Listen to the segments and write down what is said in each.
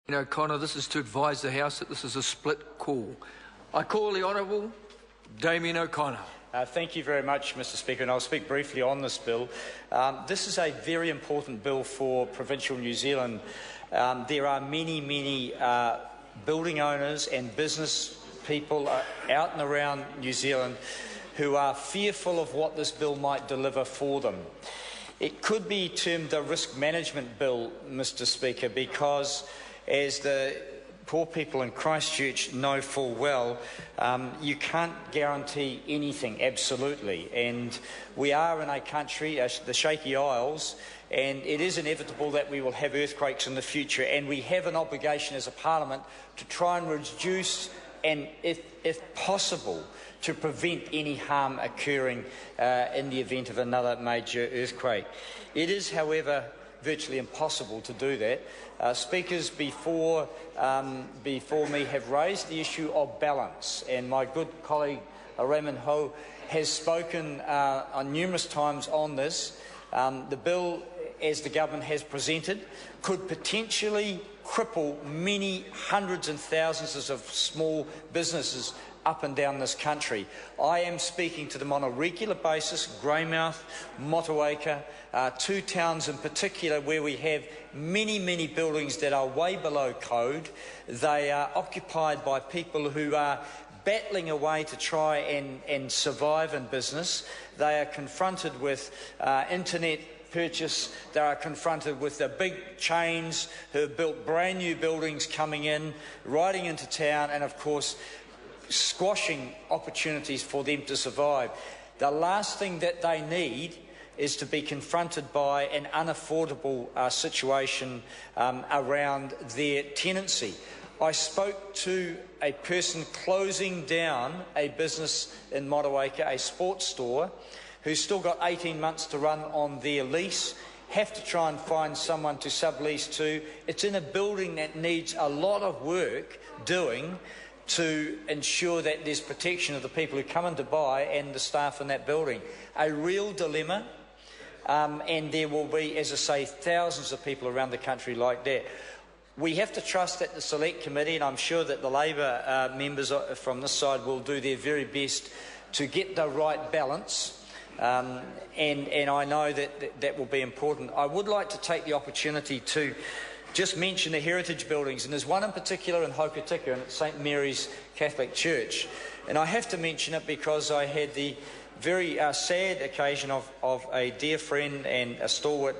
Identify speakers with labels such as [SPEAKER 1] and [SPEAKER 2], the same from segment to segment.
[SPEAKER 1] O'Connor, this is to advise the House that this is a split call. I call the Honourable Damien O'Connor.
[SPEAKER 2] Thank you very much, Mr Speaker, and I'll speak briefly on this bill. This is a very important bill for provincial New Zealand. There are many building owners and business people out and around New Zealand who are fearful of what this bill might deliver for them. It could be termed a risk management bill, Mr Speaker, because as the poor people in Christchurch know full well, you can't guarantee anything, absolutely. And we are in a country, the Shaky Isles, and it is inevitable that we will have earthquakes in the future, and we have an obligation as a parliament to try and reduce and, if possible, to prevent any harm occurring in the event of another major earthquake. It is, however, virtually impossible to do that. Speakers before me have raised the issue of balance, and my good colleague Raymond Ho has spoken on numerous times on this. The bill, as the government has presented, could potentially cripple many hundreds and thousands of small businesses up and down this country. I am speaking to them on a regular basis, Greymouth, Motueka, two towns in particular where we have many buildings that are way below code. They are occupied by people who are battling away to try and survive in business. They are confronted with internet purchase. They are confronted with the big chains who have built brand new buildings coming in, riding into town, and of course squashing opportunities for them to survive. The last thing that they need is to be confronted by an unaffordable situation around their tenancy. I spoke to a person closing down a business in Motueka, a sports store, who's still got 18 months to run on their lease, have to try and find someone to sublease to. It's in a building that needs a lot of work doing to ensure that there's protection of the people who come in to buy and the staff in that building. A real dilemma, and there will be, as I say, thousands of people around the country like that. We have to trust that the Select Committee, and I'm sure that the Labor members from this side will do their very best to get the right balance, and I know that will be important. I would like to take the opportunity to just mention the heritage buildings, and there's one in particular in Hokitika, and it's St Mary's Catholic Church. And I have to mention it because I had the very sad occasion of a dear friend and a stalwart,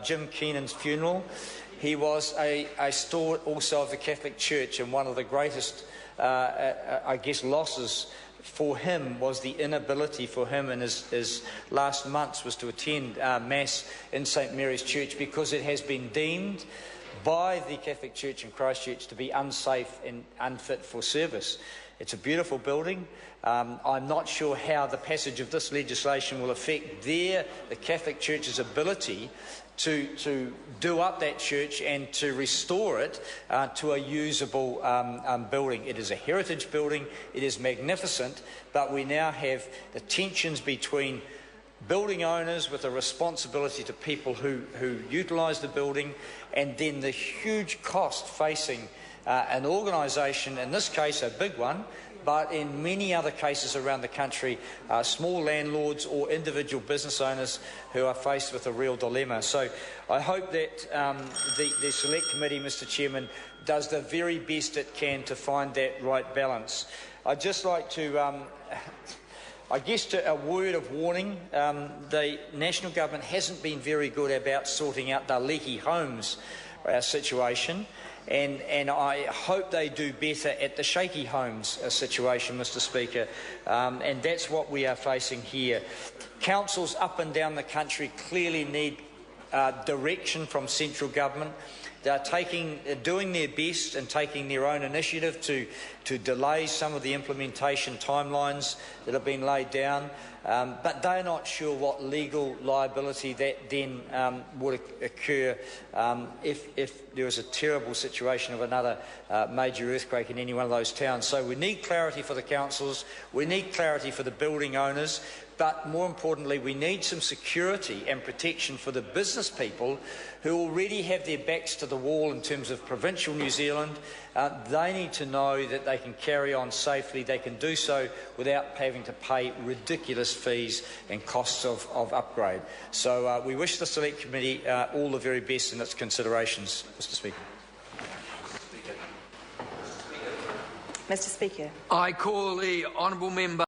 [SPEAKER 2] Jim Keenan's funeral. He was a stalwart also of the Catholic Church, and one of the greatest, I guess, losses for him was the inability for him in his last months was to attend Mass in St Mary's Church because it has been deemed by the Catholic Church in Christchurch to be unsafe and unfit for service. It's a beautiful building. I'm not sure how the passage of this legislation will affect the Catholic Church's ability to do up that church and to restore it to a usable building. It is a heritage building, it is magnificent, but we now have the tensions between building owners with a responsibility to people who utilise the building, and then the huge cost facing an organisation, in this case a big one, but in many other cases around the country, small landlords or individual business owners who are faced with a real dilemma. So I hope that the Select Committee, Mr Chairman, does the very best it can to find that right balance. I'd just like to, I guess, a word of warning. The National Government hasn't been very good about sorting out the leaky homes situation. And I hope they do better at the shaky homes situation, Mr Speaker, and that's what we are facing here. Councils up and down the country clearly need direction from central government. They're doing their best and taking their own initiative to delay some of the implementation timelines that have been laid down, but they're not sure what legal liability that then would occur if there was a terrible situation of another major earthquake in any one of those towns. So we need clarity for the councils, we need clarity for the building owners, but more importantly, we need some security and protection for the business people who already have their backs to the wall in terms of provincial New Zealand. They need to know that they can carry on safely. They can do so without having to pay ridiculous fees and costs of upgrade. So we wish the Select Committee all the very best in its considerations, Mr Speaker.
[SPEAKER 3] Mr Speaker.
[SPEAKER 1] I call the honourable member